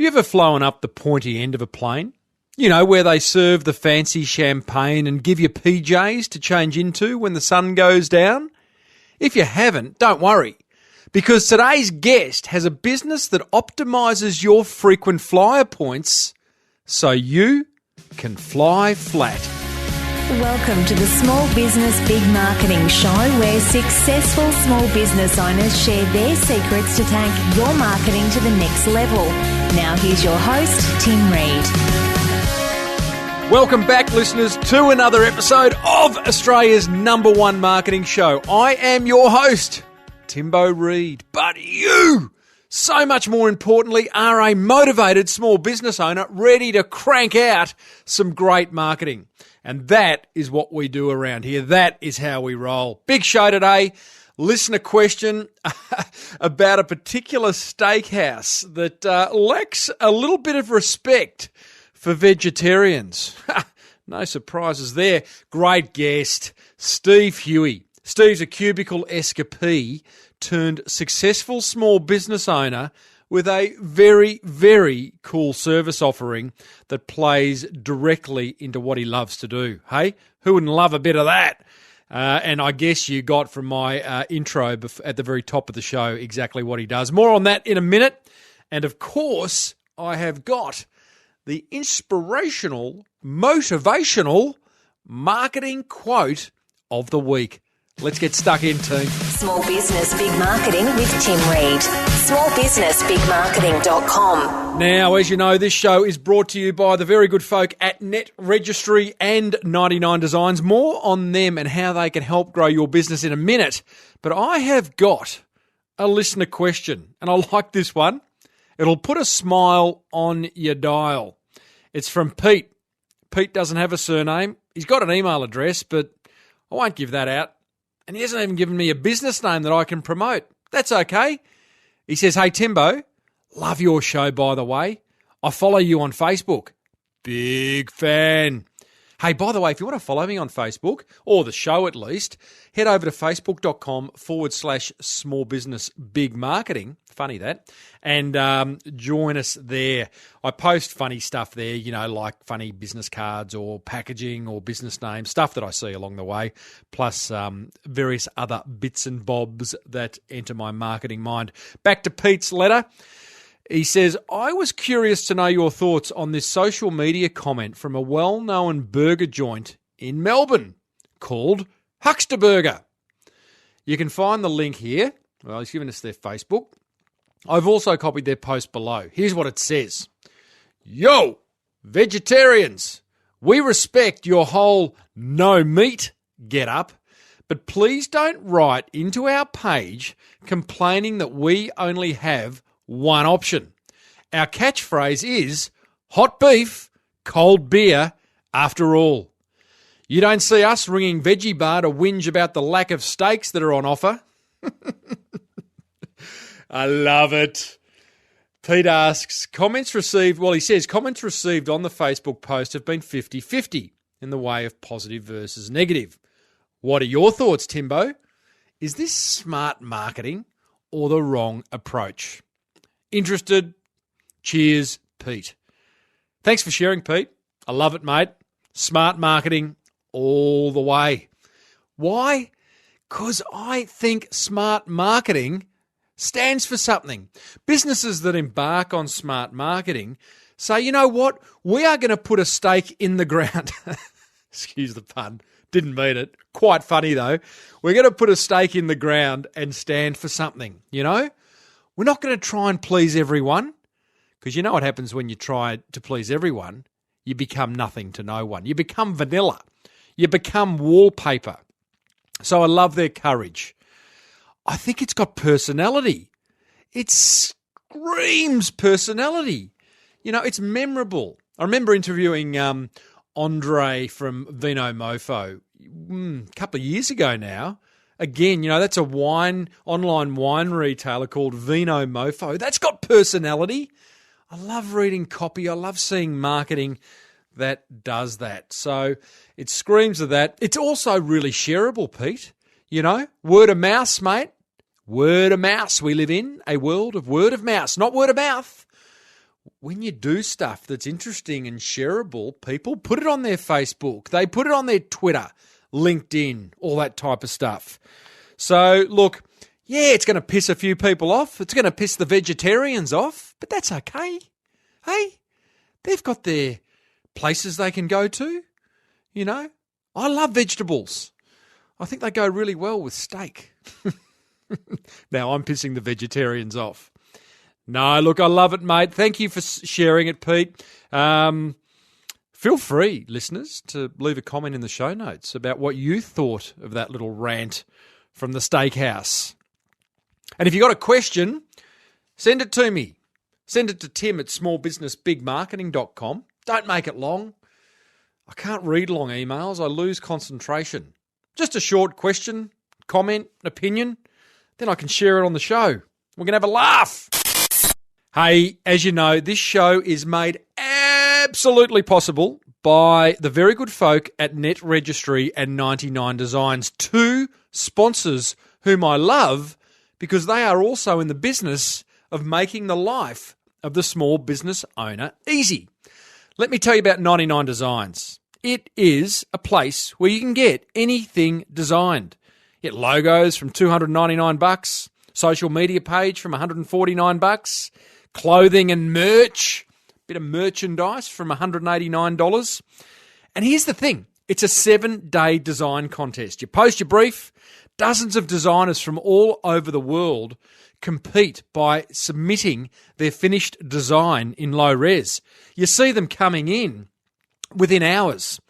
Have you ever flown up the pointy end of a plane? You know, where they serve the fancy champagne and give you PJs to change into when the sun goes down? If you haven't, don't worry, because today's guest has a business that optimises your frequent flyer points so you can fly flat. Welcome to the Small Business Big Marketing Show, where successful small business owners share their secrets to take your marketing to the next level. Now here's your host, Tim Reid. Welcome back, listeners, to another episode of Australia's #1 marketing show. I am your host, Timbo Reid, but you, so much more importantly, are a motivated small business owner ready to crank out some great marketing. And that is what we do around here. That is how we roll. Big show today. Listener question about a particular steakhouse that lacks a little bit of respect for vegetarians. No surprises there. Great guest, Steve Huey. Steve's a cubicle escapee turned successful small business owner with a very, very cool service offering that plays directly into what he loves to do. Hey, who wouldn't love a bit of that? And I guess you got from my intro at the very top of the show exactly what he does. More on that in a minute. And of course, I have got the inspirational, motivational marketing quote of the week. Let's get stuck in, team. Small Business Big Marketing with Tim Reid. smallbusinessbigmarketing.com. Now, as you know, this show is brought to you by the very good folk at Net Registry and 99 Designs. More on them and how they can help grow your business in a minute. But I have got a listener question, and I like this one. It'll put a smile on your dial. It's from Pete. Pete doesn't have a surname. He's got an email address, but I won't give that out. And he hasn't even given me a business name that I can promote. That's okay. He says, "Hey, Timbo, love your show, by the way. I follow you on Facebook. Big fan. Hey, by the way, if you want to follow me on Facebook, or the show at least, head over to facebook.com/small business big marketing. Funny that. And join us there. I post funny stuff there, you know, like funny business cards or packaging or business names, stuff that I see along the way, plus various other bits and bobs that enter my marketing mind. Back to Pete's letter. He says, I was curious to know your thoughts on this social media comment from a well-known burger joint in Melbourne called Huckster Burger. You can find the link here. Well, he's given us their Facebook. I've also copied their post below. Here's what it says. Yo, vegetarians, we respect your whole no meat get up, but please don't write into our page complaining that we only have one option. Our catchphrase is hot beef, cold beer, after all. You don't see us ringing Veggie Bar to whinge about the lack of steaks that are on offer. I love it. Pete asks, comments received on the Facebook post have been 50-50 in the way of positive versus negative. What are your thoughts, Timbo? Is this smart marketing or the wrong approach? Interested? Cheers, Pete. Thanks for sharing, Pete. I love it, mate. Smart marketing all the way. Why? Because I think smart marketing stands for something. Businesses that embark on smart marketing say, you know what? We are going to put a stake in the ground. Excuse the pun. Didn't mean it. Quite funny, though. We're going to put a stake in the ground and stand for something, you know? We're not going to try and please everyone, because you know what happens when you try to please everyone? You become nothing to no one. You become vanilla. You become wallpaper. So I love their courage. I think it's got personality. It screams personality. You know, it's memorable. I remember interviewing Andre from Vino Mofo a couple of years ago now. Again, you know, that's a online wine retailer called Vino Mofo. That's got personality. I love reading copy. I love seeing marketing that does that. So it screams of that. It's also really shareable, Pete. You know, word of mouth, mate. Word of mouth. We live in a world of word of mouth, not word of mouth. when you do stuff that's interesting and shareable, people put it on their Facebook. They put it on their Twitter, LinkedIn, all that type of stuff. So, look, yeah, it's going to piss a few people off. It's going to piss the vegetarians off, but that's okay. Hey, they've got their places they can go to, you know. I love vegetables. I think they go really well with steak. Now I'm pissing the vegetarians off. No, look, I love it, mate. Thank you for sharing it, Pete. Feel free, listeners, to leave a comment in the show notes about what you thought of that little rant from the steakhouse. And if you've got a question, send it to me. Send it to tim@smallbusinessbigmarketing.com. Don't make it long. I can't read long emails. I lose concentration. Just a short question, comment, opinion. Then I can share it on the show. We're going to have a laugh. Hey, as you know, this show is made absolutely possible by the very good folk at Net Registry and 99 Designs, two sponsors whom I love because they are also in the business of making the life of the small business owner easy. Let me tell you about 99 Designs. It is a place where you can get anything designed. Get logos from $299, social media page from $149, clothing and merch, bit of merchandise from $189. And here's the thing, it's a 7-day design contest. You post your brief, dozens of designers from all over the world compete by submitting their finished design in low res. You see them coming in within hours,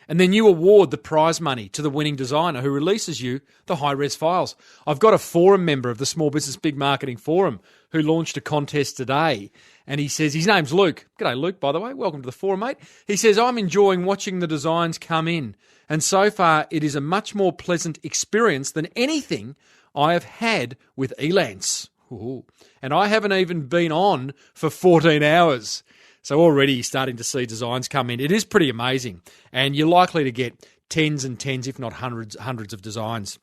and then you award the prize money to the winning designer who releases you the high-res files. I've got a forum member of the Small Business Big Marketing Forum who launched a contest today, and he says, his name's Luke. G'day, Luke, by the way. Welcome to the forum, mate. He says, I'm enjoying watching the designs come in, and so far it is a much more pleasant experience than anything I have had with Elance. Ooh. And I haven't even been on for 14 hours. So already you're starting to see designs come in. It is pretty amazing. And you're likely to get tens and tens, if not hundreds of designs.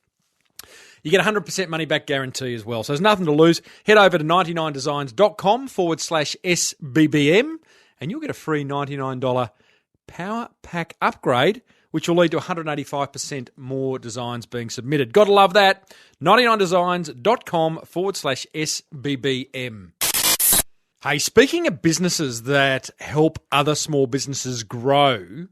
You get 100% money back guarantee as well. So there's nothing to lose. Head over to 99designs.com/SBBM and you'll get a free $99 Power Pack upgrade, which will lead to 185% more designs being submitted. Got to love that. 99designs.com/SBBM. Hey, speaking of businesses that help other small businesses grow,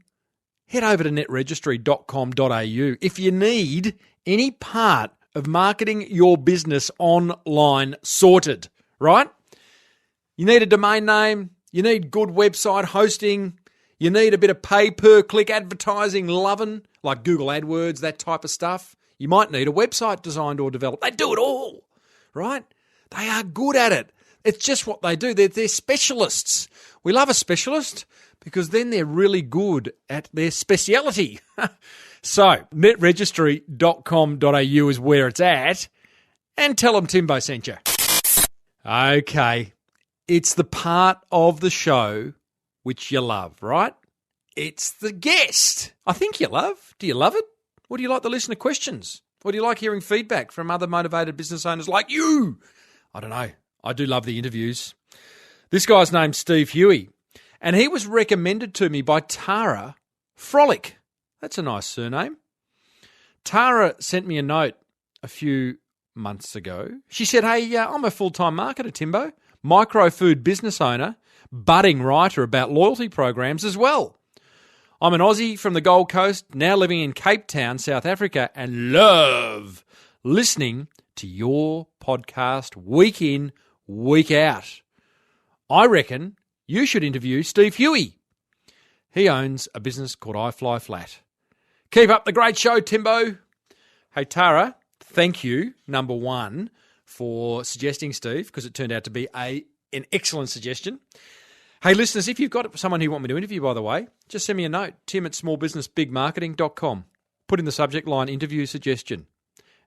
head over to netregistry.com.au if you need any part of marketing your business online sorted, right? You need a domain name, you need good website hosting, you need a bit of pay-per-click advertising loving, like Google AdWords, that type of stuff. You might need a website designed or developed. They do it all, right? They are good at it. It's just what they do. They're specialists. We love a specialist because then they're really good at their speciality. So, netregistry.com.au is where it's at. And tell them Timbo sent you. Okay. It's the part of the show which you love, right? It's the guest. I think you love. Do you love it? Or do you like the listener questions? Or do you like hearing feedback from other motivated business owners like you? I don't know. I do love the interviews. This guy's name's Steve Huey, and he was recommended to me by Tara Frolic. That's a nice surname. Tara sent me a note a few months ago. She said, hey, I'm a full-time marketer, Timbo, micro-food business owner, budding writer about loyalty programs as well. I'm an Aussie from the Gold Coast, now living in Cape Town, South Africa, and love listening to your podcast week in, week out. I reckon you should interview Steve Huey. He owns a business called iFLYflat. Keep up the great show, Timbo. Hey, Tara, thank you, number one, for suggesting Steve, because it turned out to be an excellent suggestion. Hey, listeners, if you've got someone who you want me to interview, by the way, just send me a note, tim@smallbusinessbigmarketing.com. Put in the subject line, interview suggestion,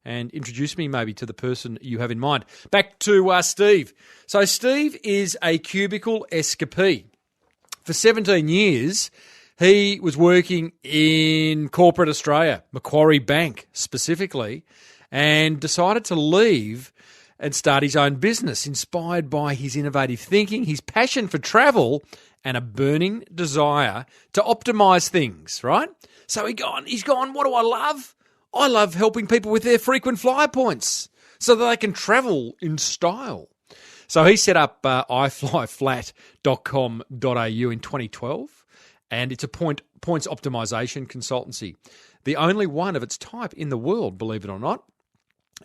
and introduce me maybe to the person you have in mind. Back to Steve. So Steve is a cubicle escapee. For 17 years, he was working in corporate Australia, Macquarie Bank specifically, and decided to leave and start his own business, inspired by his innovative thinking, his passion for travel, and a burning desire to optimise things, right? So he's gone, what do I love? I love helping people with their frequent flyer points so that they can travel in style. So he set up iFLYflat.com.au in 2012, and it's a points optimisation consultancy, the only one of its type in the world, believe it or not.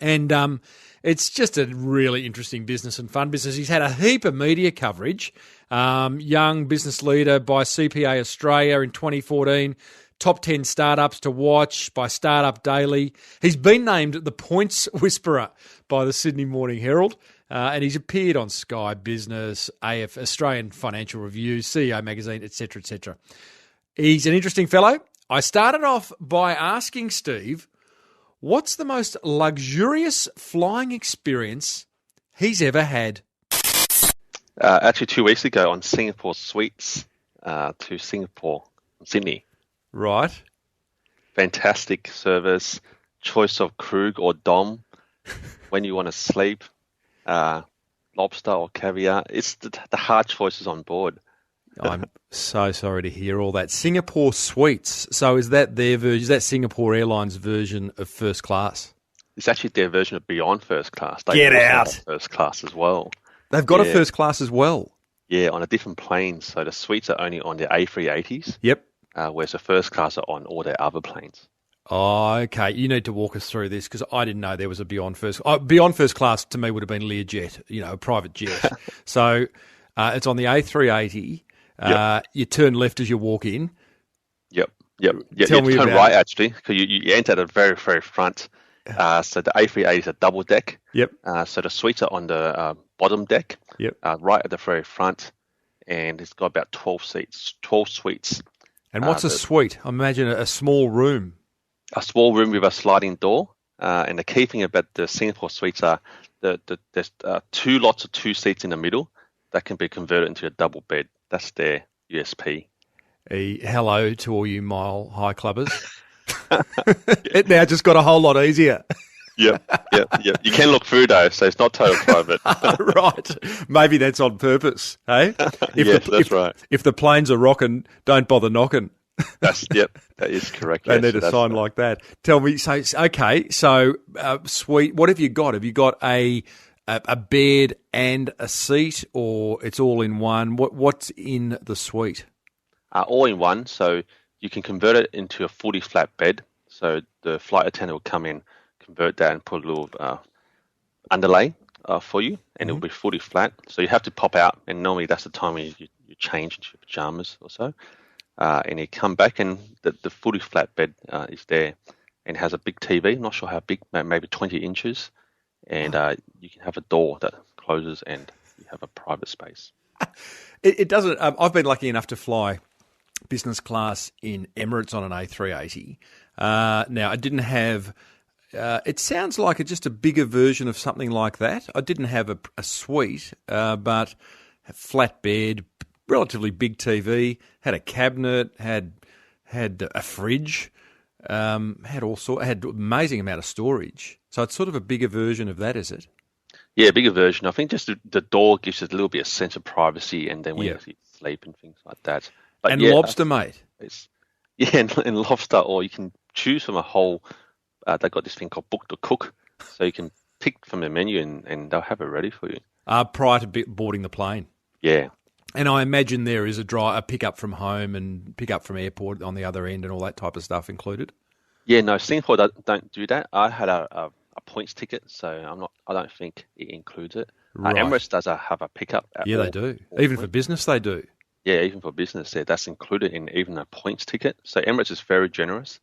And it's just a really interesting business and fun business. He's had a heap of media coverage. Young business leader by CPA Australia in 2014. Top 10 startups to watch by Startup Daily. He's been named the Points Whisperer by the Sydney Morning Herald. And he's appeared on Sky Business, Australian Financial Review, CEO Magazine, etc., etc. He's an interesting fellow. I started off by asking Steve, what's the most luxurious flying experience he's ever had? Actually, 2 weeks ago on Singapore Suites to Singapore, Sydney. Right. Fantastic service, choice of Krug or Dom when you want to sleep, lobster or caviar. It's the hard choices on board. I'm so sorry to hear all that. Singapore Suites. So is that their version? Is that Singapore Airlines version of first class? It's actually their version of Beyond First Class. They Get also out! have First Class as well. They've got a first class as well. Yeah, on a different plane. So the suites are only on the A380s. Yep. Whereas the first class are on all their other planes. Oh, okay. You need to walk us through this because I didn't know there was a Beyond First. Beyond First Class to me would have been Learjet, a private jet. So it's on the A380. Yep. You turn left as you walk in. Yep. Yeah, Tell me turn about right it. actually because you enter at the very, very front. So the A380 is a double deck. Yep. So the suites are on the bottom deck. Yep. Right at the very front, and it's got about 12 seats, 12 suites. And what's a suite? I imagine a small room. A small room with a sliding door. And the key thing about the Singapore suites are there's 2 lots of 2 seats in the middle that can be converted into a double bed. That's their USP. Hello to all you Mile High Clubbers. It now just got a whole lot easier. Yep. You can look through though, so it's not total private. Right. Maybe that's on purpose, hey? That's right. If the planes are rocking, don't bother knocking. That is correct. They need a sign like that. Tell me, so suite. What have you got? Have you got a bed and a seat, or it's all in one? What's in the suite? All in one, so you can convert it into a fully flat bed. So the flight attendant will come in, convert that, and put a little underlay for you, and it'll be fully flat. So you have to pop out, and normally that's the time when you change into your pajamas or so. And you come back, and the fully flat bed is there, and has a big TV. I'm not sure how big, maybe 20 inches, and you can have a door that closes, and you have a private space. It doesn't. I've been lucky enough to fly business class in Emirates on an A380. Now I didn't have. It sounds like just a bigger version of something like that. I didn't have a suite, but a flat bed, relatively big TV, had a cabinet, had a fridge, had amazing amount of storage. So it's sort of a bigger version of that, is it? Yeah, bigger version. I think just the door gives it a little bit of sense of privacy, and then when you sleep and things like that. But and lobster, mate. And lobster, or you can choose from a whole. They've got this thing called Book to Cook, so you can pick from the menu and they'll have it ready for you. Prior to boarding the plane. Yeah. And I imagine there is a pick up from home and pick up from airport on the other end and all that type of stuff included. Yeah, no, Singapore don't do that. I had a points ticket, so I don't think it includes it. Right. Emirates does have a pickup. They do. Even for business, they do. Yeah, even for business, that's included in even a points ticket. So Emirates is very generous.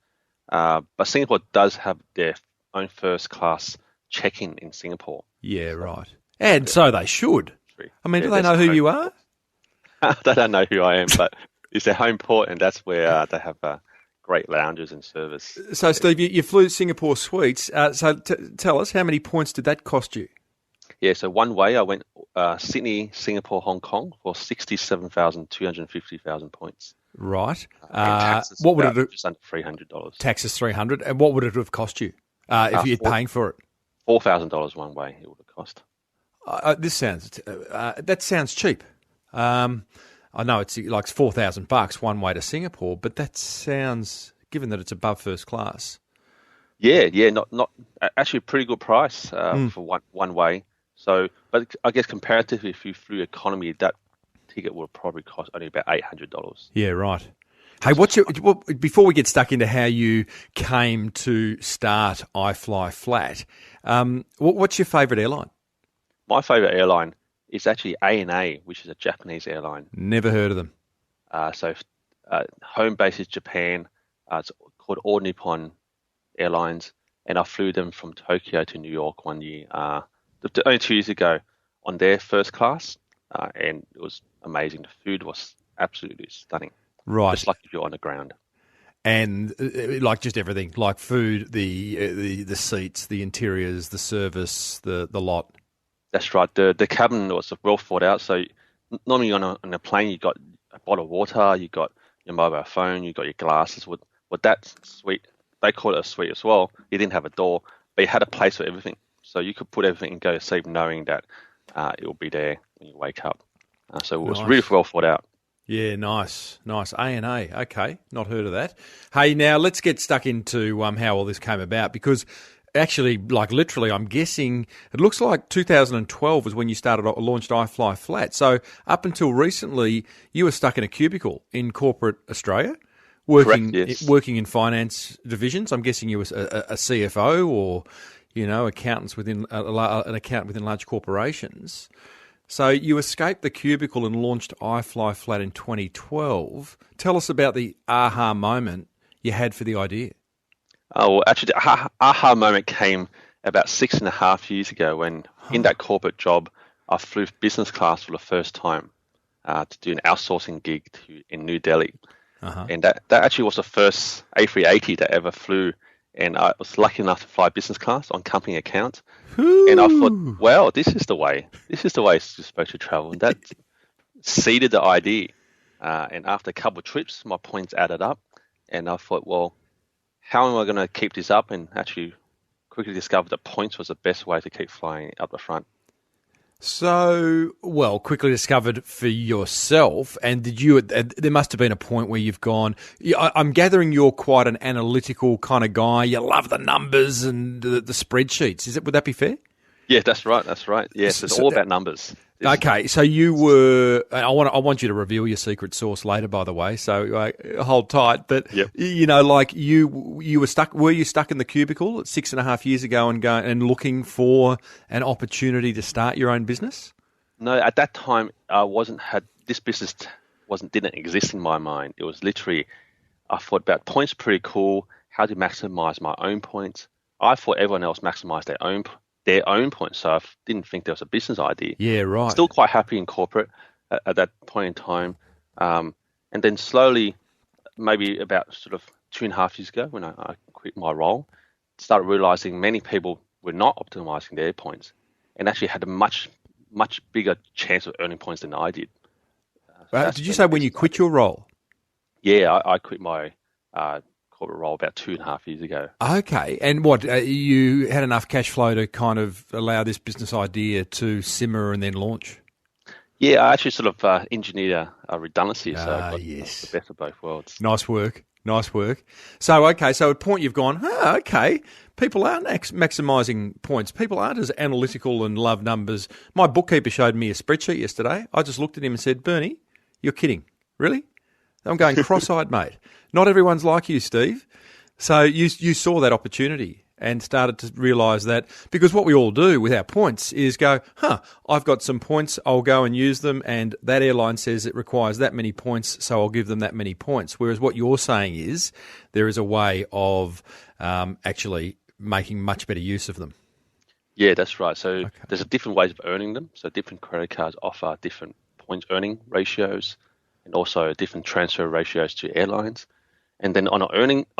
But Singapore does have their own first class check-in in Singapore. Yeah, right. And so they should. I mean, do they know who you are? They don't know who I am, but it's their home port, and that's where they have great lounges and service. So, Steve, you flew Singapore Suites. So tell us, how many points did that cost you? Yeah, so one way I went Sydney, Singapore, Hong Kong for 67,250,000 points. Right. What would it have? Just under $300. Taxes $300. And what would it have cost you if you're paying for it? $4,000 one way it would have cost. That sounds cheap. I know it's like $4,000 one way to Singapore, but that sounds, given that it's above first class. Yeah, not actually a pretty good price for one way. So, but I guess comparatively, if you flew economy, that ticket would probably cost only about $800. Yeah, right. Hey, before we get stuck into how you came to start iFLYflat, what's your favourite airline? My favourite airline is actually ANA, which is a Japanese airline. Never heard of them. Home base is Japan. It's called All Nippon Airlines, and I flew them from Tokyo to New York one year, only 2 years ago, on their first class, and it was amazing. The food was absolutely stunning. Right. Just like if you're on the ground. And like just everything, like food, the seats, the interiors, the service, the lot. That's right. The cabin was well thought out. So normally on a plane, you got a bottle of water, you got your mobile phone, you got your glasses. With that suite, they call it a suite as well. You didn't have a door, but you had a place for everything. So you could put everything and go to sleep knowing that it will be there when you wake up. So it was really well thought out. Yeah, nice. ANA, okay, not heard of that. Hey, now let's get stuck into how all this came about, because actually, like literally, I'm guessing it looks like 2012 was when you launched iFLYflat. So up until recently, you were stuck in a cubicle in corporate Australia, working in finance divisions. I'm guessing you were a CFO or accountants within an accountant within large corporations. So you escaped the cubicle and launched iFLYflat in 2012. Tell us about the aha moment you had for the idea. Oh, well, actually, the aha moment came about 6.5 years ago when, in that corporate job, I flew business class for the first time to do an outsourcing gig in New Delhi. And that actually was the first A380 that I ever flew. And I was lucky enough to fly business class on company account. Ooh. And I thought, well, this is the way. This is the way you're supposed to travel. And that seeded the idea. And after a couple of trips, my points added up. And I thought, well, how am I going to keep this up? And actually quickly discovered that points was the best way to keep flying up the front. So, quickly discovered for yourself, and there must have been a point where you've gone, I'm gathering you're quite an analytical kind of guy. You love the numbers and the spreadsheets. Would that be fair? Yeah, that's right. Yes, it's all about numbers. Okay, so you were. I want you to reveal your secret sauce later, by the way. So hold tight. But yep. You were stuck. Were you stuck in the cubicle 6.5 years ago and looking for an opportunity to start your own business? No, at that time this business didn't exist in my mind. It was literally, I thought about points pretty cool. How to maximize my own points. I thought everyone else maximized their own points, so I didn't think there was a business idea. Yeah, right. Still quite happy in corporate at that point in time. And then slowly, maybe about sort of 2.5 years ago when I quit my role, started realizing many people were not optimizing their points and actually had a much, much bigger chance of earning points than I did. Did you say when you quit your role? Yeah, I quit my corporate role about 2.5 years ago. Okay. And what, you had enough cash flow to kind of allow this business idea to simmer and then launch? Yeah, I actually sort of engineered a redundancy, so I got yes. the best of both worlds. Nice work. So, okay, so at a point you've gone, okay, people aren't maximising points. People aren't as analytical and love numbers. My bookkeeper showed me a spreadsheet yesterday. I just looked at him and said, Bernie, you're kidding. Really? I'm going cross-eyed, mate. Not everyone's like you, Steve. So you saw that opportunity and started to realise that, because what we all do with our points is go, I've got some points, I'll go and use them, and that airline says it requires that many points, so I'll give them that many points. Whereas what you're saying is there is a way of actually making much better use of them. Yeah, that's right. So There's different ways of earning them. So different credit cards offer different points earning ratios and also different transfer ratios to airlines. And then on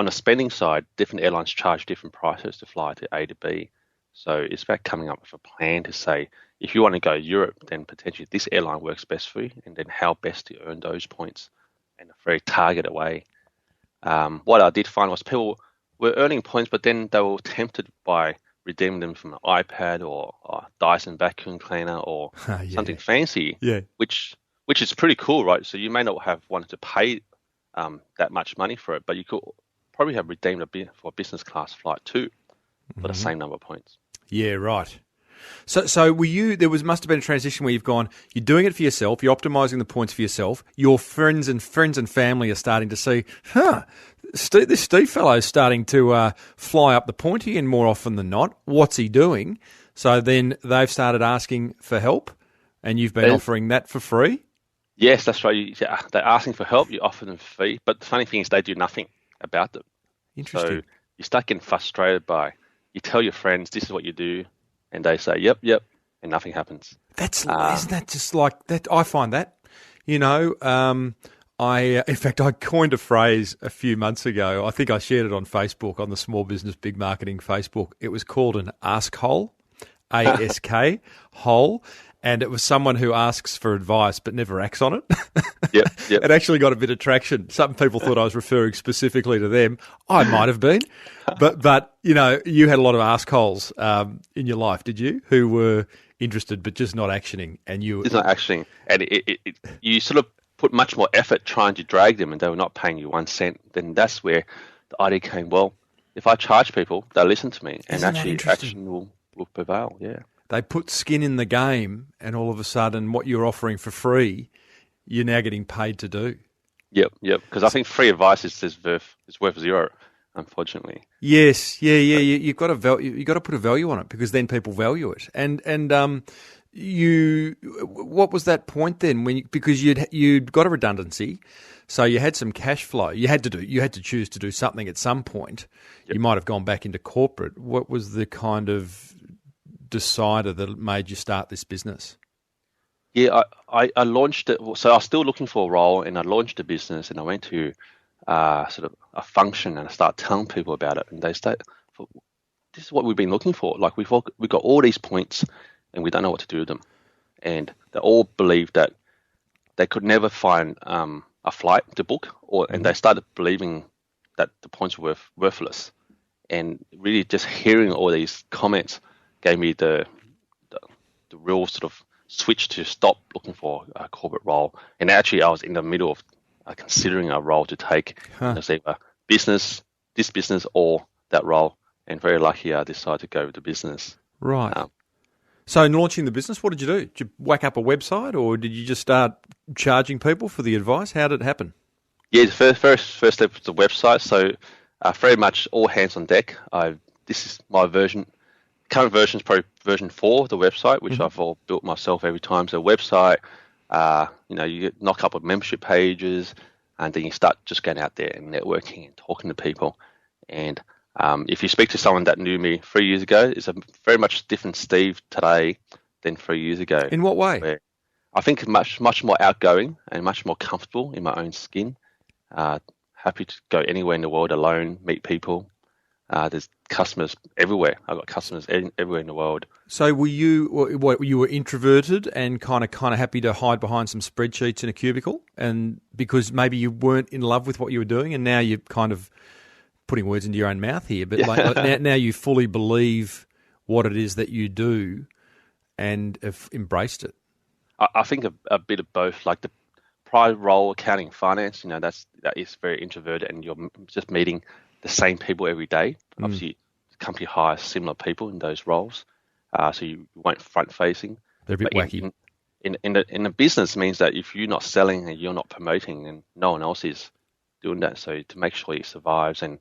a spending side, different airlines charge different prices to fly to A to B. So it's about coming up with a plan to say, if you want to go to Europe, then potentially this airline works best for you, and then how best to earn those points in a very targeted way. What I did find was people were earning points, but then they were tempted by redeem them from an iPad or a Dyson vacuum cleaner or something fancy, which is pretty cool, right? So you may not have wanted to pay that much money for it, but you could probably have redeemed a bit for a business class flight too for the same number of points. Yeah, right. So were you? Must have been a transition where you've gone. You're doing it for yourself. You're optimising the points for yourself. Your friends and family are starting to see, this Steve fellow's starting to fly up the pointy end more often than not. What's he doing? So then they've started asking for help, and you've been offering that for free. Yes, that's right. They're asking for help. You offer them free, but the funny thing is they do nothing about them. Interesting. So you start getting frustrated by. You tell your friends this is what you do. And they say, yep, and nothing happens. Isn't that just like that? I find that, in fact, I coined a phrase a few months ago. I think I shared it on Facebook, on the Small Business Big Marketing Facebook. It was called an ask hole, ASK, hole. And it was someone who asks for advice but never acts on it. Yep. It actually got a bit of traction. Some people thought I was referring specifically to them. I might have been. But you had a lot of askholes in your life, did you? Who were interested but just not actioning. And you It's not actioning. And you sort of put much more effort trying to drag them and they were not paying you 1 cent. Then that's where the idea came, well, if I charge people, they'll listen to me. And actually action will prevail, yeah. They put skin in the game, and all of a sudden, what you're offering for free, you're now getting paid to do. Yep. Because I think free advice is worth zero, unfortunately. Yes, yeah. You've got to put a value on it because then people value it. And what was that point then? Because you'd got a redundancy, so you had some cash flow. You had to choose to do something at some point. Yep. You might have gone back into corporate. What was the kind of decider that made you start this business? Yeah, I launched it. So I was still looking for a role, and I launched a business, and I went to sort of a function, and I started telling people about it, and they said, "This is what we've been looking for. Like we've got all these points, and we don't know what to do with them." And they all believed that they could never find a flight to book, and they started believing that the points were worthless. And really, just hearing all these comments gave me the real sort of switch to stop looking for a corporate role. And actually, I was in the middle of considering a role to take, say, this business or that role. And very lucky, I decided to go with the business. Right. So in launching the business, what did you do? Did you whack up a website, or did you just start charging people for the advice? How did it happen? Yeah, the first step was the website. So very much all hands on deck. This is my version. Current version is probably version 4 of the website, which I've all built myself every time. So website, you knock up with membership pages, and then you start just going out there and networking and talking to people. And if you speak to someone that knew me 3 years ago, it's a very much different Steve today than 3 years ago. In what way? Where I think much more outgoing and much more comfortable in my own skin. Happy to go anywhere in the world alone, meet people. There's customers everywhere. I've got customers everywhere in the world. So were you were introverted and kind of happy to hide behind some spreadsheets in a cubicle, and because maybe you weren't in love with what you were doing, and now you're kind of putting words into your own mouth here, but now you fully believe what it is that you do and have embraced it? I think a bit of both. Like the prior role, accounting, finance, that is very introverted, and you're just meeting the same people every day. Obviously, the company hires similar people in those roles, so you weren't front facing. They're a bit wacky. In a business means that if you're not selling and you're not promoting, then no one else is doing that. So to make sure it survives and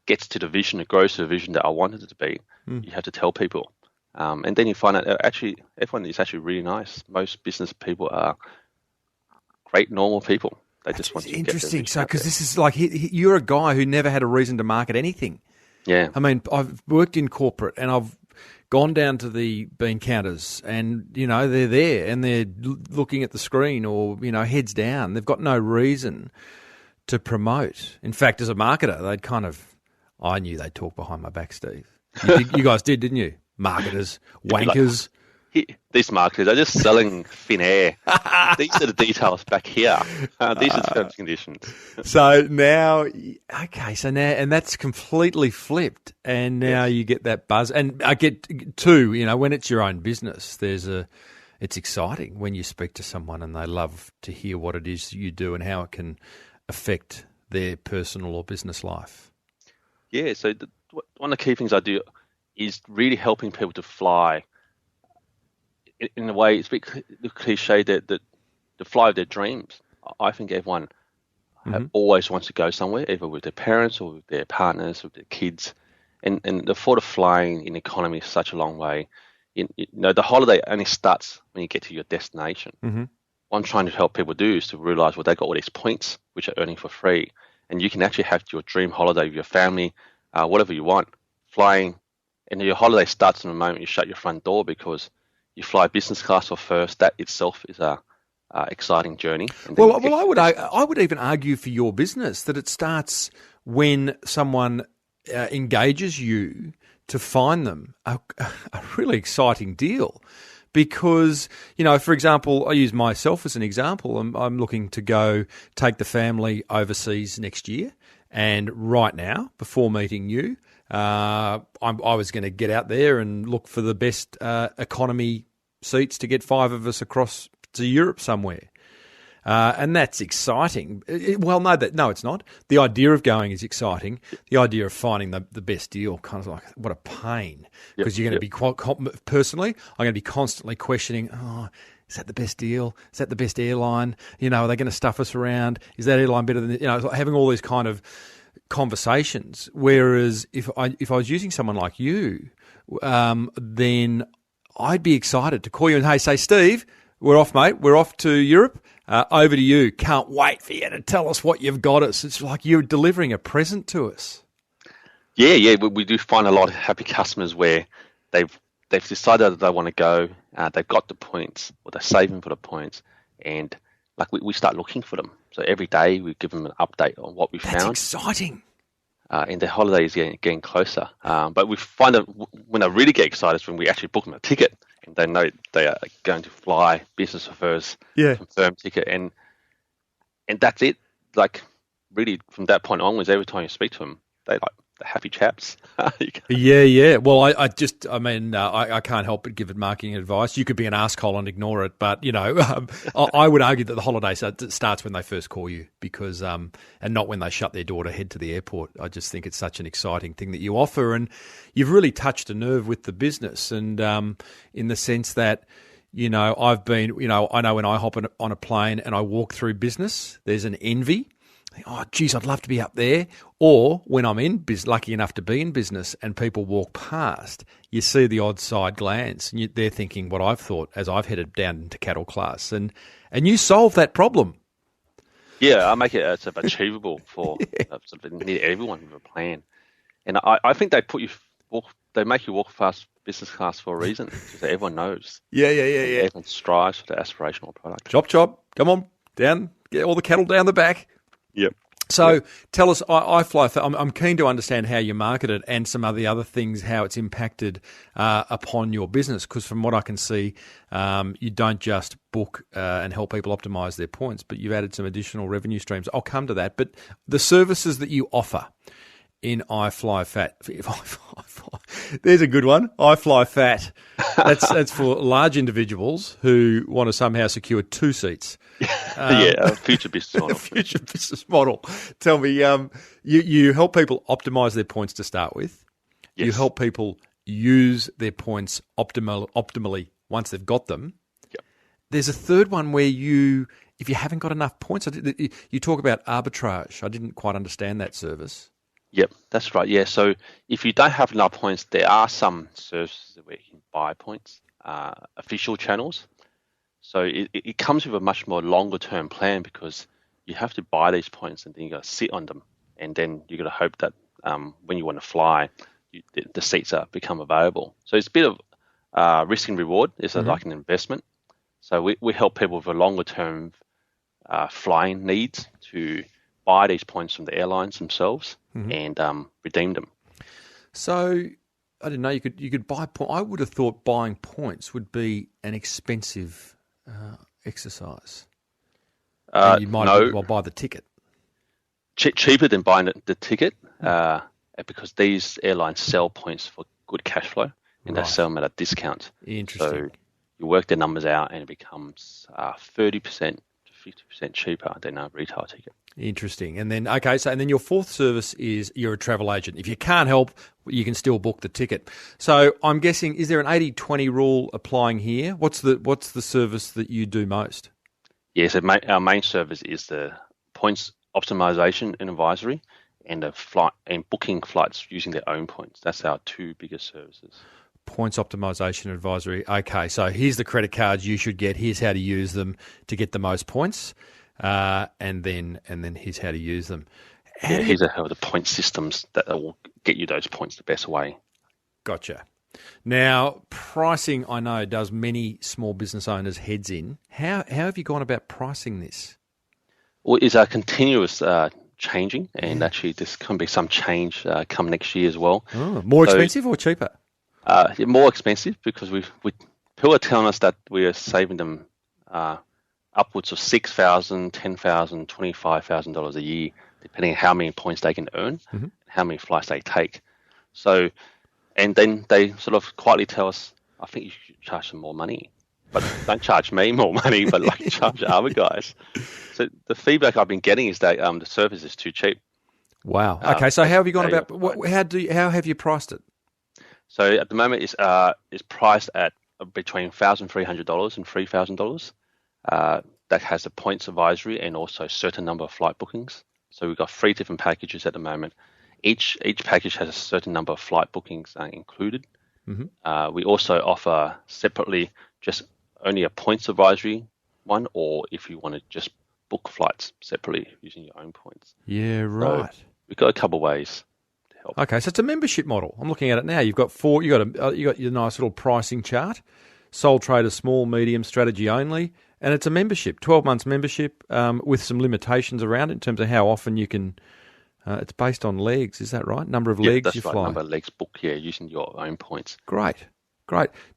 gets to the vision, it grows to the vision that I wanted it to be, you have to tell people. And then you find out actually everyone is actually really nice. Most business people are great, normal people. They just want to interesting. So, because this is like you're a guy who never had a reason to market anything. Yeah. I mean, I've worked in corporate and I've gone down to the bean counters, and they're there and they're looking at the screen or heads down. They've got no reason to promote. In fact, as a marketer, I knew they'd talk behind my back, Steve. You guys did, didn't you? Marketers, wankers. These marketers are just selling thin air. These are the details back here. These are the terms and conditions. So now, and that's completely flipped, and now you get that buzz. And I get too, when it's your own business, it's exciting when you speak to someone and they love to hear what it is you do and how it can affect their personal or business life. Yeah, so one of the key things I do is really helping people to fly. In a way, it's a bit cliche that the fly of their dreams. I think everyone always wants to go somewhere, either with their parents or with their partners, with their kids. And the thought of flying in economy is such a long way. The holiday only starts when you get to your destination. Mm-hmm. What I'm trying to help people do is to realize, they've got all these points which are earning for free. And you can actually have your dream holiday with your family, whatever you want, flying. And your holiday starts from the moment you shut your front door, because you fly business class or first. That itself is a exciting journey. Well, I would even argue for your business that it starts when someone engages you to find them a really exciting deal. Because, for example, I use myself as an example. I'm looking to go take the family overseas next year. And right now, before meeting you, I was going to get out there and look for the best economy seats to get 5 of us across to Europe somewhere. And that's exciting. No, it's not. The idea of going is exciting. The idea of finding the best deal, kind of like, what a pain. Because you're going to be, personally, I'm going to be constantly questioning, is that the best deal? Is that the best airline? Are they going to stuff us around? Is that airline better than, having all these kind of conversations. Whereas if I was using someone like you, then I'd be excited to call you and, hey, say, Steve, we're off, mate. We're off to Europe. Over to you. Can't wait for you to tell us what you've got us. It's like you're delivering a present to us. Yeah. We do find a lot of happy customers where they've decided that they want to go. They've got the points, or they're saving for the points, and we start looking for them. So every day we give them an update on what we found. That's exciting. And their holiday is getting closer. But we find that when they really get excited is when we actually book them a ticket, and they know they are going to fly business or first, confirmed ticket, and that's it. Really, from that point onwards, every time you speak to them, they're happy chaps. Yeah. Well, I can't help but give it marketing advice. You could be an arsehole and ignore it, but I would argue that the holiday starts when they first call you, because and not when they shut their door to head to the airport. I just think it's such an exciting thing that you offer, and you've really touched a nerve with the business, and in the sense that, I've been, I know when I hop on a plane and I walk through business, there's an envy. Oh, geez, I'd love to be up there. Or when I'm lucky enough to be in business and people walk past, you see the odd side glance, and they're thinking what I've thought as I've headed down into cattle class. And you solve that problem. Yeah, I make it sort of achievable for sort of near everyone with a plan. And I think they make you walk past business class for a reason, because everyone knows. Yeah. Everyone strives for the aspirational product. Chop, come on, down, get all the cattle down the back. Yep. So tell us, iFLYflat, I'm keen to understand how you market it and some of the other things, how it's impacted upon your business, because from what I can see, you don't just book and help people optimize their points, but you've added some additional revenue streams. I'll come to that. But the services that you offer in iFLYflat, there's a good one, iFLYflat. That's for large individuals who want to somehow secure 2 seats. A future business model. Future business model. Tell me, you help people optimize their points to start with. Yes. You help people use their points optimally once they've got them. Yep. There's a third one where if you haven't got enough points, you talk about arbitrage. I didn't quite understand that service. Yep, that's right. Yeah, so if you don't have enough points, there are some services where you can buy points, official channels. So it comes with a much more longer term plan, because you have to buy these points and then you got to sit on them, and then you got to hope that when you want to fly, the seats become available. So it's a bit of risk and reward. It's like an investment. So we help people with a longer term flying needs to buy these points from the airlines themselves and redeem them. So I didn't know you could buy points. I would have thought buying points would be an expensive exercise. And you might buy the ticket. Cheaper than buying the ticket, because these airlines sell points for good cash flow, and they sell them at a discount. Interesting. So you work the numbers out, and it becomes 30% to 50% cheaper than a retail ticket. Interesting. And then, and then your fourth service is you're a travel agent. If you can't help, you can still book the ticket. So I'm guessing, is there an 80-20 rule applying here? What's the service that you do most? Yes, our main service is the Points Optimisation and Advisory, and booking flights using their own points. That's our two biggest services. Points Optimisation Advisory. Okay, so here's the credit cards you should get. Here's how to use them to get the most points, and then here's how to use them. Here's how the point systems that will get you those points the best way. Gotcha. Now, pricing, I know, does many small business owners' heads in. How have you gone about pricing this? Well, it's a continuous changing, and actually there's going to be some change come next year as well. Oh, more expensive or cheaper? More expensive, because people are telling us that we are saving them upwards of $6,000, $10,000, $25,000 a year, depending on how many points they can earn, and how many flights they take. So, and then they sort of quietly tell us, I think you should charge them more money. But don't charge me more money, but charge other guys. So the feedback I've been getting is that the service is too cheap. Wow. Okay, so how have you gone about? How have you priced it? So at the moment, it's priced at between $1,300 and $3,000. That has the points advisory and also a certain number of flight bookings. So we've got 3 different packages at the moment. Each package has a certain number of flight bookings included. We also offer separately just only a points advisory one, or if you want to just book flights separately using your own points. Yeah, right. So we've got a couple of ways to help. Okay, so it's a membership model. I'm looking at it now. You've got you got your nice little pricing chart: sole trader, small, medium, strategy only, and it's a membership, 12 months membership, with some limitations around it in terms of how often you can. It's based on legs, is that right? Number of legs you fly. Number of legs booked, using your own points. Great.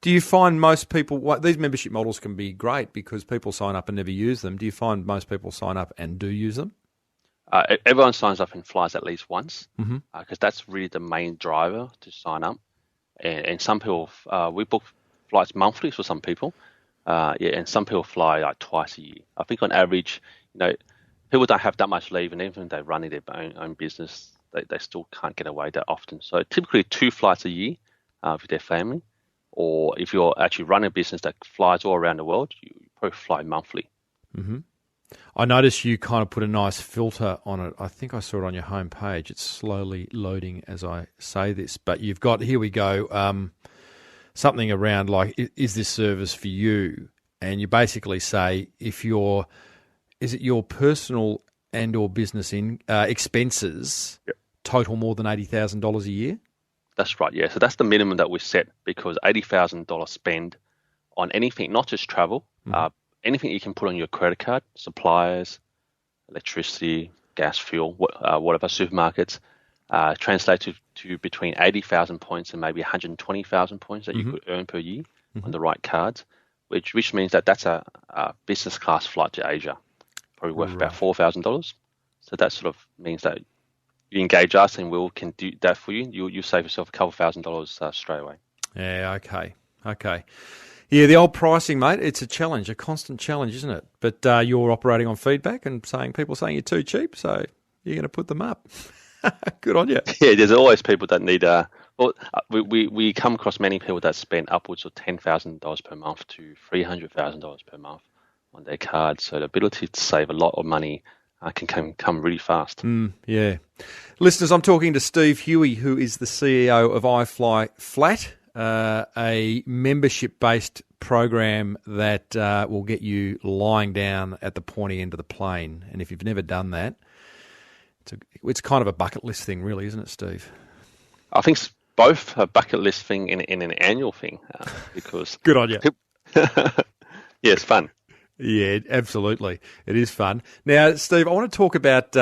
Do you find most people, these membership models can be great because people sign up and never use them. Do you find most people sign up and do use them? Everyone signs up and flies at least once, because that's really the main driver to sign up. And some people, we book flights monthly for some people, and some people fly like twice a year. I think on average, people don't have that much leave, and even if they're running their own business, they still can't get away that often. So typically 2 flights a year with their family. Or if you're actually running a business that flies all around the world, you probably fly monthly. I noticed you kind of put a nice filter on it. I think I saw it on your homepage. It's slowly loading as I say this. But you've got, here we go, something around like, is this service for you? And you basically say, is it your personal and or business expenses total more than $80,000 a year? That's right, yeah. So that's the minimum that we set, because $80,000 spend on anything, not just travel, anything you can put on your credit card, suppliers, electricity, gas, fuel, whatever, supermarkets, translate to between 80,000 points and maybe 120,000 points that you could earn per year on the right cards, which means that's a business class flight to Asia, probably worth about $4,000. So that sort of means that you engage us and we can do that for you. You save yourself a couple $1,000 straight away. Yeah, okay. Yeah, the old pricing, mate, it's a challenge, a constant challenge, isn't it? But you're operating on feedback and people saying you're too cheap, so you're going to put them up. Good on you. Yeah, there's always people that need we come across many people that spend upwards of $10,000 per month to $300,000 per month on their cards. So the ability to save a lot of money can come really fast. Yeah. Listeners, I'm talking to Steve Huey, who is the CEO of iFLYflat, a membership-based program that will get you lying down at the pointy end of the plane. And if you've never done that, it's kind of a bucket list thing, really, isn't it, Steve? I think it's both a bucket list thing and an annual thing, because... Good on you. Yeah, it's fun. Yeah, absolutely. It is fun. Now, Steve, I want to talk about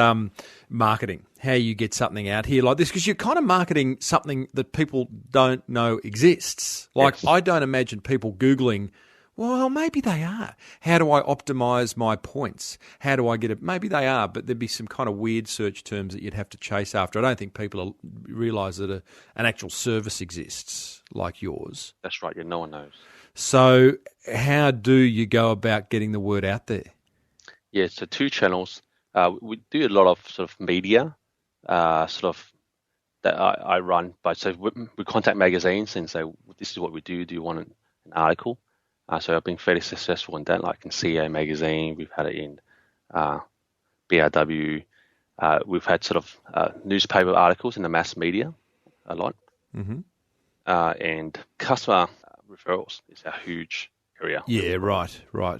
marketing, how you get something out here like this, because you're kind of marketing something that people don't know exists. Like, Yes. I don't imagine people Googling, well, maybe they are. How do I optimize my points? How do I get it? Maybe they are, but there'd be some kind of weird search terms that you'd have to chase after. I don't think people realise that an actual service exists like yours. That's right. Yeah, no one knows. So how do you go about getting the word out there? Yeah, so 2 channels. We do a lot of sort of media, sort of that I run. But so we contact magazines and say, this is what we do. Do you want an article? So I've been fairly successful in that, like in CA magazine. We've had it in BRW. We've had sort of newspaper articles in the mass media a lot. Mm-hmm. And customer referrals is a huge area. Yeah, right.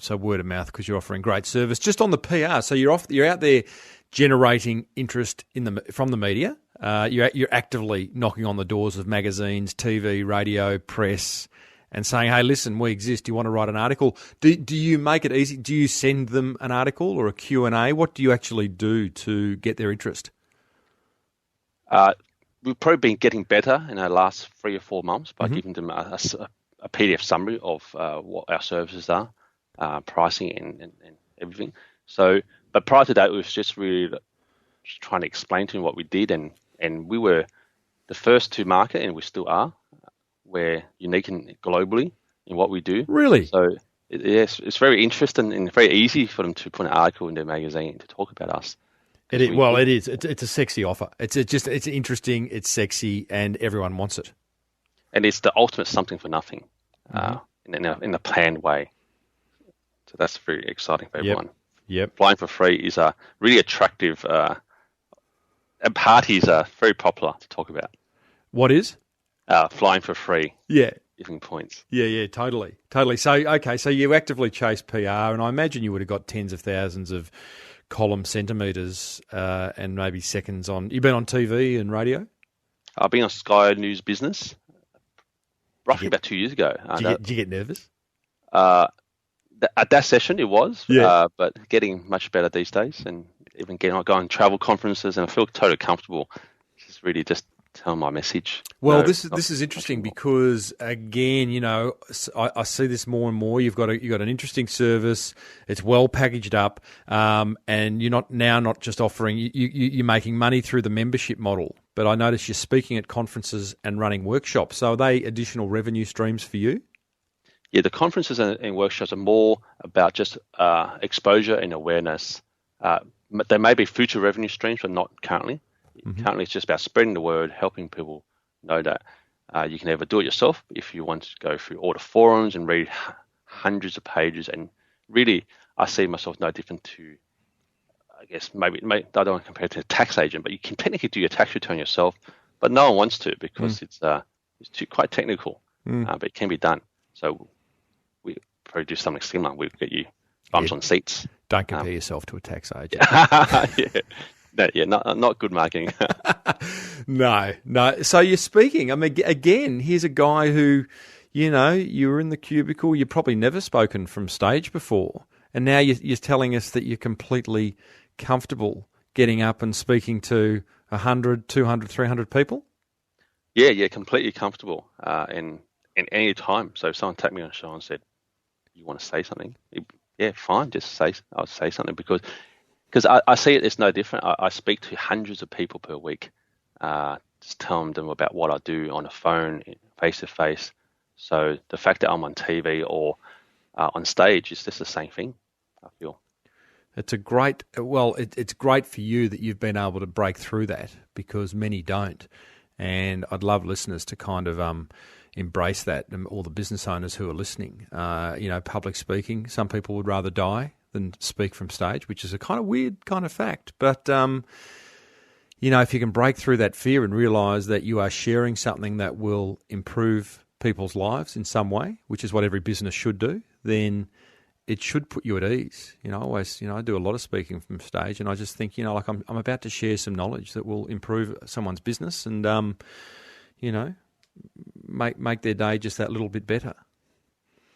So word of mouth, because you're offering great service. Just on the PR, so you're out there generating interest from the media. You're actively knocking on the doors of magazines, TV, radio, press, and saying, hey, listen, we exist. Do you want to write an article? Do you make it easy? Do you send them an article or a Q&A? What do you actually do to get their interest? We've probably been getting better in the last 3 or 4 months by giving them a PDF summary of what our services are, pricing and everything. So, but prior to that, it was just really just trying to explain to them what we did, and we were the first to market, and we still are. We're unique globally in what we do. Really? So, yes, it's very interesting and very easy for them to put an article in their magazine to talk about us. It is. Well, it is. It's a sexy offer. It's interesting, it's sexy, and everyone wants it. And it's the ultimate something for nothing, in a planned way. So that's very exciting for everyone. Yep. Flying for free is a really attractive, and parties are very popular to talk about. What is? Flying for free. Yeah. Giving points. Yeah, totally. So, okay, so you actively chase PR, and I imagine you would have got tens of thousands of column centimetres and maybe seconds on. You've been on TV and radio? I've been on Sky News Business roughly about 2 years ago. Did you get nervous? At that session, it was, yeah. But getting much better these days, and even going on travel conferences, and I feel totally comfortable. Just really just tell my message. Well, this is interesting because, again, I see this more and more. You've got an interesting service. It's well packaged up, and you're not just offering. You're making money through the membership model. But I notice you're speaking at conferences and running workshops. So are they additional revenue streams for you? Yeah, the conferences and workshops are more about just exposure and awareness. There may be future revenue streams, but not currently. Mm-hmm. Currently, it's just about spreading the word, helping people know that you can either do it yourself if you want to go through all the forums and read hundreds of pages. And really, I see myself no different to, I guess, maybe I don't want to compare it to a tax agent, but you can technically do your tax return yourself, but no one wants to because it's quite technical, but it can be done. So we probably do something similar. We'll get you bumps on seats. Don't compare yourself to a tax agent. Yeah. Not good marketing. No. So you're speaking. I mean, again, here's a guy who, you were in the cubicle. You've probably never spoken from stage before. And now you're telling us that you're completely comfortable getting up and speaking to 100, 200, 300 people? Yeah, completely comfortable. In any time. So if someone tapped me on the shoulder and said, you want to say something? Yeah, fine, I'll say something because I see it's no different. I speak to hundreds of people per week, just telling them about what I do on the phone, face-to-face. So the fact that I'm on TV or on stage is just the same thing, I feel. It's great for you that you've been able to break through that because many don't. And I'd love listeners to kind of embrace that, and all the business owners who are listening. Public speaking, some people would rather die than speak from stage, which is a kind of weird kind of fact. But, if you can break through that fear and realise that you are sharing something that will improve people's lives in some way, which is what every business should do, then it should put you at ease. I do a lot of speaking from stage, and I just think, I'm about to share some knowledge that will improve someone's business and, make their day just that little bit better.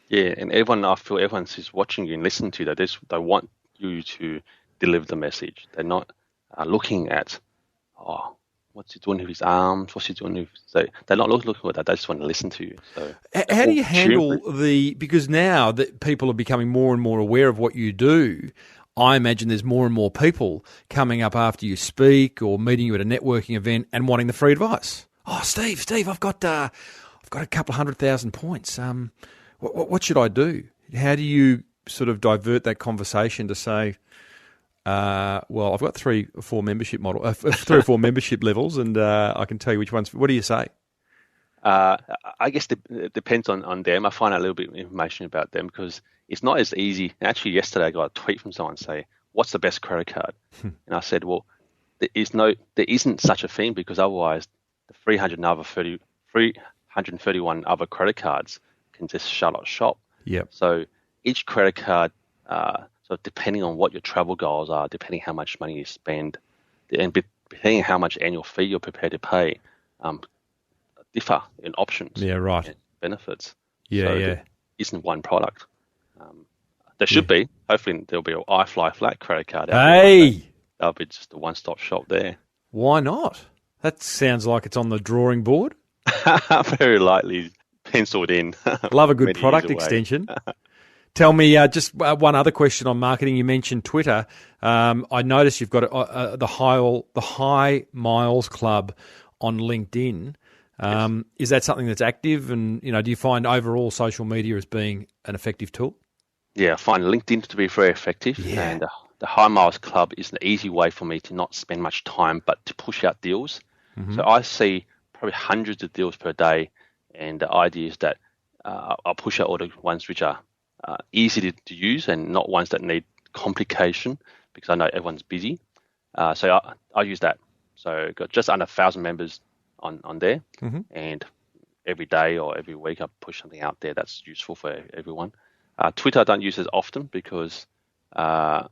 Yeah, and I feel everyone who's watching you and listening to you, they want you to deliver the message. They're not looking at, what's he doing with his arms? What's he doing with? They're not looking at that. They just want to listen to you. So, how do you handle because now that people are becoming more and more aware of what you do, I imagine there's more and more people coming up after you speak or meeting you at a networking event and wanting the free advice. Oh, Steve, I've got a couple of 100,000 points. What should I do? How do you sort of divert that conversation to say, well, I've got 3 or 4 membership membership levels, and I can tell you which ones. What do you say? I guess it depends on them. I find out a little bit of information about them because it's not as easy. Actually, yesterday I got a tweet from someone saying, "What's the best credit card?" And I said, "Well, there isn't such a thing because otherwise the 331 other credit cards can just shut up shop." Yep. So each credit card, so depending on what your travel goals are, depending how much money you spend, and depending on how much annual fee you're prepared to pay, differ in options. Yeah, right. And benefits. Yeah, so there isn't one product. There should be. Hopefully there'll be an iFLYflat credit card out there. That'll be just a one-stop shop there. Why not? That sounds like it's on the drawing board. Very lightly penciled in. Love a good product extension. Tell me just one other question on marketing. You mentioned Twitter. I noticed you've got the High Miles Club on LinkedIn. Yes. Is that something that's active? And do you find overall social media as being an effective tool? Yeah, I find LinkedIn to be very effective. Yeah. And the High Miles Club is an easy way for me to not spend much time, but to push out deals. Mm-hmm. So I see probably hundreds of deals per day. And the idea is that I'll push out all the ones which are easy to use and not ones that need complication because I know everyone's busy. So I use that. So I've got just under 1,000 members on there. Mm-hmm. And every day or every week I push something out there that's useful for everyone. Twitter I don't use as often because don't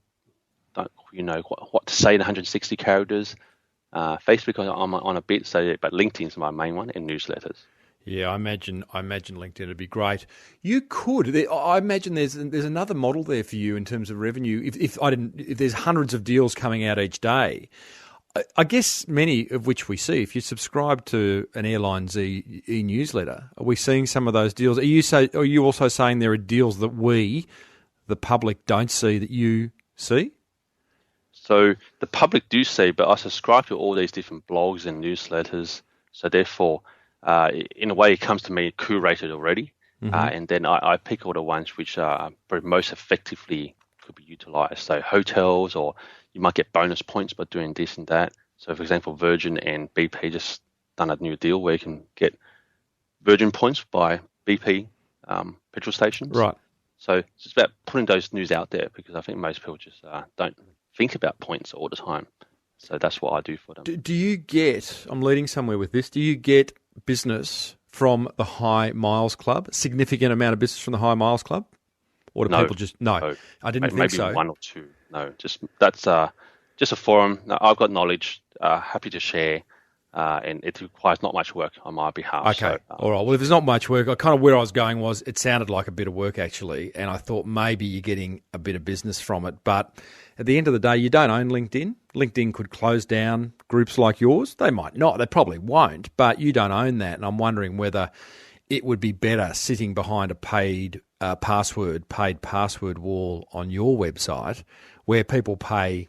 what to say in 160 characters. Facebook I'm on a bit, but LinkedIn's my main one and newsletters. Yeah, I imagine LinkedIn would be great. You could. I imagine there's another model there for you in terms of revenue. If there's hundreds of deals coming out each day, I guess many of which we see. If you subscribe to an airline's e-newsletter, are we seeing some of those deals? Are you also saying there are deals that we, the public, don't see that you see? So the public do see, but I subscribe to all these different blogs and newsletters. So therefore, in a way, it comes to me curated already, mm-hmm. And then I pick all the ones which are most effectively could be utilized. So hotels, or you might get bonus points by doing this and that. So, for example, Virgin and BP just done a new deal where you can get Virgin points by BP petrol stations. Right. So it's just about putting those news out there because I think most people just don't think about points all the time. So that's what I do for them. Do you get, I'm leading somewhere with this, do you get business from the High Miles Club, a significant amount of business from the High Miles Club? Or do people just, no, I didn't think so. Maybe one or two. No, that's just a forum. I've got knowledge, happy to share, and it requires not much work on my behalf. Okay, so, all right. Well, if there's not much work, where I was going was it sounded like a bit of work actually, and I thought maybe you're getting a bit of business from it. But at the end of the day, you don't own LinkedIn. LinkedIn could close down groups like yours. They might not. They probably won't, but you don't own that. And I'm wondering whether it would be better sitting behind a paid password wall on your website where people pay,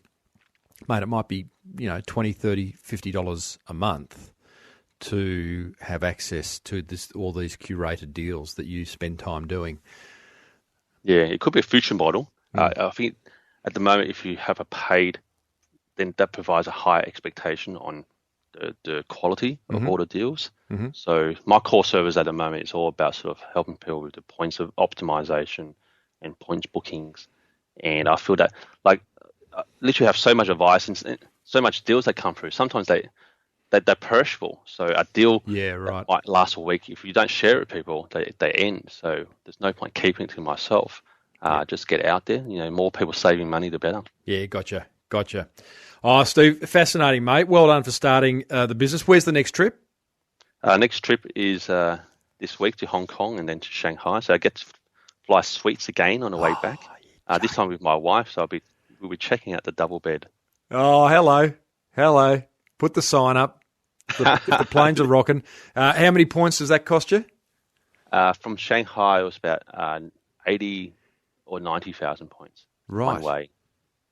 mate, it might be, $20, $30, $50 a month to have access to all these curated deals that you spend time doing. Yeah, it could be a future model. I think at the moment, if you have a paid, then that provides a higher expectation on the quality of mm-hmm. all the deals. Mm-hmm. So my core service at the moment is all about sort of helping people with the points of optimization and points bookings. And I feel that I literally have so much advice and so much deals that come through. Sometimes they're perishable. So a deal that might last a week. If you don't share it with people, they end. So there's no point keeping it to myself. Just get out there. More people saving money, the better. Yeah, gotcha. Oh, Steve, fascinating, mate. Well done for starting the business. Where's the next trip? Next trip is this week to Hong Kong and then to Shanghai. So I get fly suites again on the way back. This time with my wife, so we'll be checking out the double bed. Oh, hello. Put the sign up. The planes are rocking. How many points does that cost you? From Shanghai, it was about 80 or 90,000 points one way.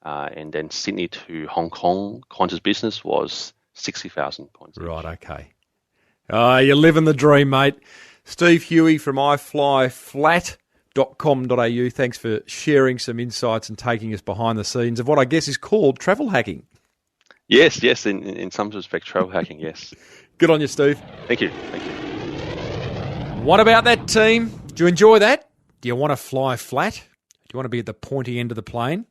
And then Sydney to Hong Kong, Qantas Business was 60,000 points. Right, okay. You're living the dream, mate. Steve Huey from iFLYflat.com.au. Thanks for sharing some insights and taking us behind the scenes of what I guess is called travel hacking. Yes, in some respect, travel hacking, yes. Good on you, Steve. Thank you. What about that team? Do you enjoy that? Do you want to fly flat? Do you want to be at the pointy end of the plane?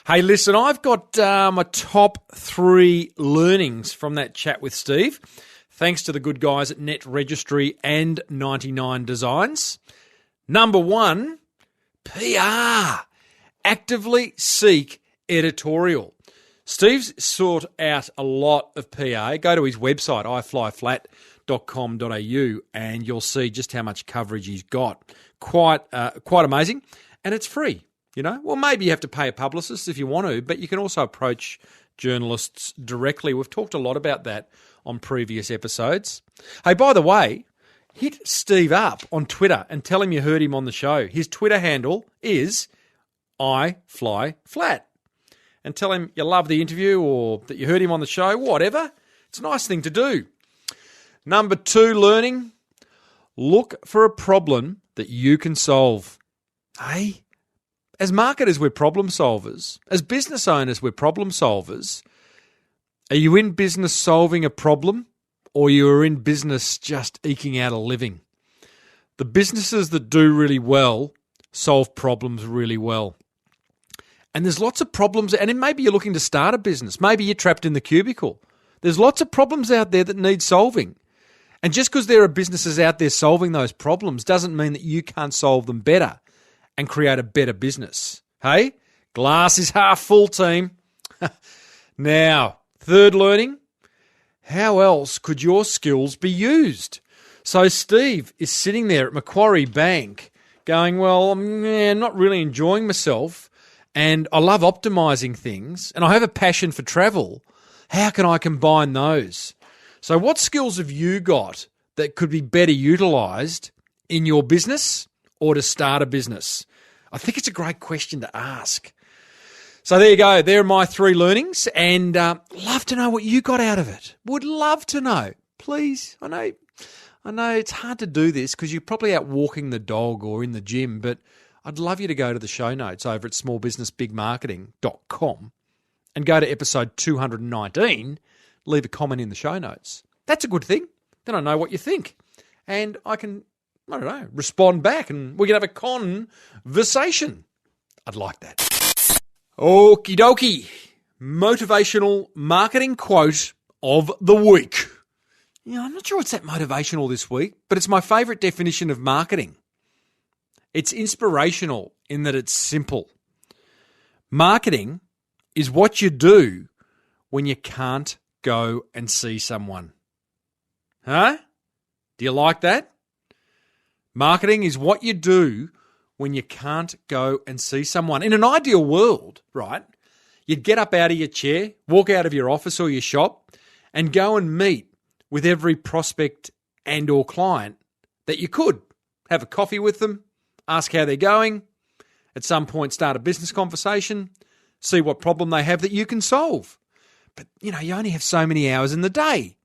Hey, listen, I've got my top 3 learnings from that chat with Steve, thanks to the good guys at Net Registry and 99 Designs. Number 1, PR. Actively seek editorial. Steve's sought out a lot of PR. Go to his website, iFLYflat.com.au, and you'll see just how much coverage he's got. Quite amazing, and it's free. You know, well, maybe you have to pay a publicist if you want to, but you can also approach journalists directly. We've talked a lot about that on previous episodes. Hey, by the way, hit Steve up on Twitter and tell him you heard him on the show. His Twitter handle is iFLYflat. And tell him you love the interview or that you heard him on the show, whatever. It's a nice thing to do. Number 2 learning, look for a problem that you can solve. Hey, as marketers, we're problem solvers. As business owners, we're problem solvers. Are you in business solving a problem, or you are in business just eking out a living? The businesses that do really well solve problems really well. And there's lots of problems, and then maybe you're looking to start a business. Maybe you're trapped in the cubicle. There's lots of problems out there that need solving. And just because there are businesses out there solving those problems doesn't mean that you can't solve them better and create a better business. Hey, glass is half full, team. Now, 3rd learning, how else could your skills be used? So Steve is sitting there at Macquarie Bank going, well, I'm not really enjoying myself, and I love optimising things, and I have a passion for travel. How can I combine those? So what skills have you got that could be better utilised in your business or to start a business? I think it's a great question to ask. So there you go. There are my 3 learnings, and love to know what you got out of it. Would love to know. Please, I know it's hard to do this because you're probably out walking the dog or in the gym, but I'd love you to go to the show notes over at smallbusinessbigmarketing.com and go to episode 219, leave a comment in the show notes. That's a good thing. Then I know what you think. And I can, respond back and we can have a conversation. I'd like that. Okie dokie. Motivational marketing quote of the week. I'm not sure it's that motivational this week, but it's my favourite definition of marketing. It's inspirational in that it's simple. Marketing is what you do when you can't go and see someone. Huh? Do you like that? Marketing is what you do when you can't go and see someone. In an ideal world, right, you'd get up out of your chair, walk out of your office or your shop, and go and meet with every prospect and or client that you could. Have a coffee with them, ask how they're going, at some point start a business conversation, see what problem they have that you can solve. But, you only have so many hours in the day.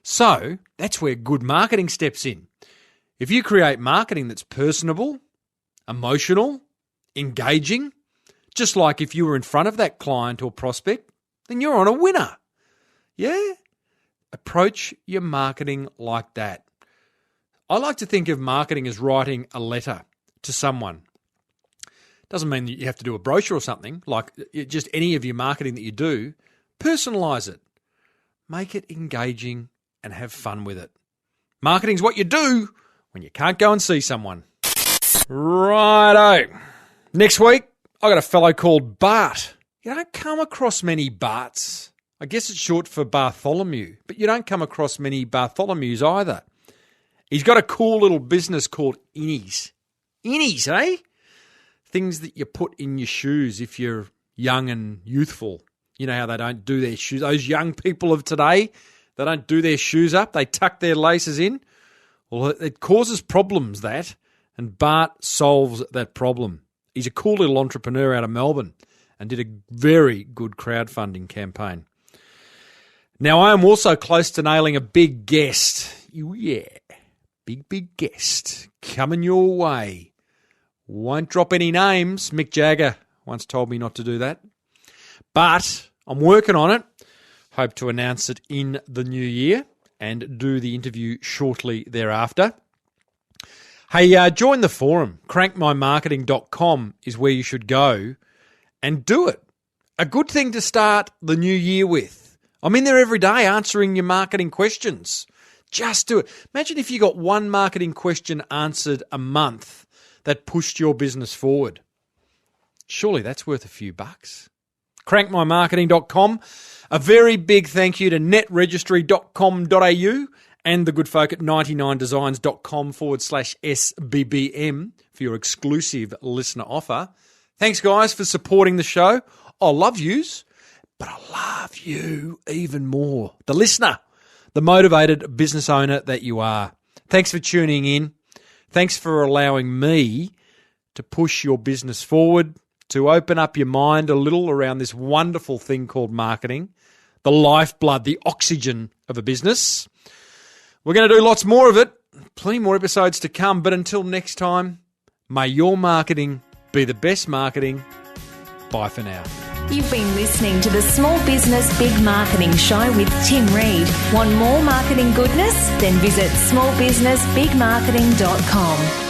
So that's where good marketing steps in. If you create marketing that's personable, emotional, engaging, just like if you were in front of that client or prospect, then you're on a winner. Yeah? Approach your marketing like that. I like to think of marketing as writing a letter to someone. Doesn't mean that you have to do a brochure or something, like just any of your marketing that you do. Personalise it. Make it engaging and have fun with it. Marketing's what you do when you can't go and see someone. Righto. Next week, I got a fellow called Bart. You don't come across many Barts. I guess it's short for Bartholomew, but you don't come across many Bartholomews either. He's got a cool little business called Innies. Innies, eh? Things that you put in your shoes if you're young and youthful. You know how they don't do their shoes. Those young people of today, they don't do their shoes up. They tuck their laces in. Well, it causes problems, that. And Bart solves that problem. He's a cool little entrepreneur out of Melbourne and did a very good crowdfunding campaign. Now, I am also close to nailing a big guest. Yeah, big guest coming your way. Won't drop any names. Mick Jagger once told me not to do that. But I'm working on it. Hope to announce it in the new year and do the interview shortly thereafter. Hey, join the forum. Crankmymarketing.com is where you should go and do it. A good thing to start the new year with. I'm in there every day answering your marketing questions. Just do it. Imagine if you got one marketing question answered a month that pushed your business forward. Surely that's worth a few bucks. Crankmymarketing.com. A very big thank you to netregistry.com.au and the good folk at 99designs.com/SBBM for your exclusive listener offer. Thanks, guys, for supporting the show. I love yous, but I love you even more. The listener, the motivated business owner that you are. Thanks for tuning in. Thanks for allowing me to push your business forward, to open up your mind a little around this wonderful thing called marketing, the lifeblood, the oxygen of a business. We're going to do lots more of it, plenty more episodes to come, but until next time, may your marketing be the best marketing. Bye for now. You've been listening to the Small Business Big Marketing Show with Tim Reid. Want more marketing goodness? Then visit smallbusinessbigmarketing.com.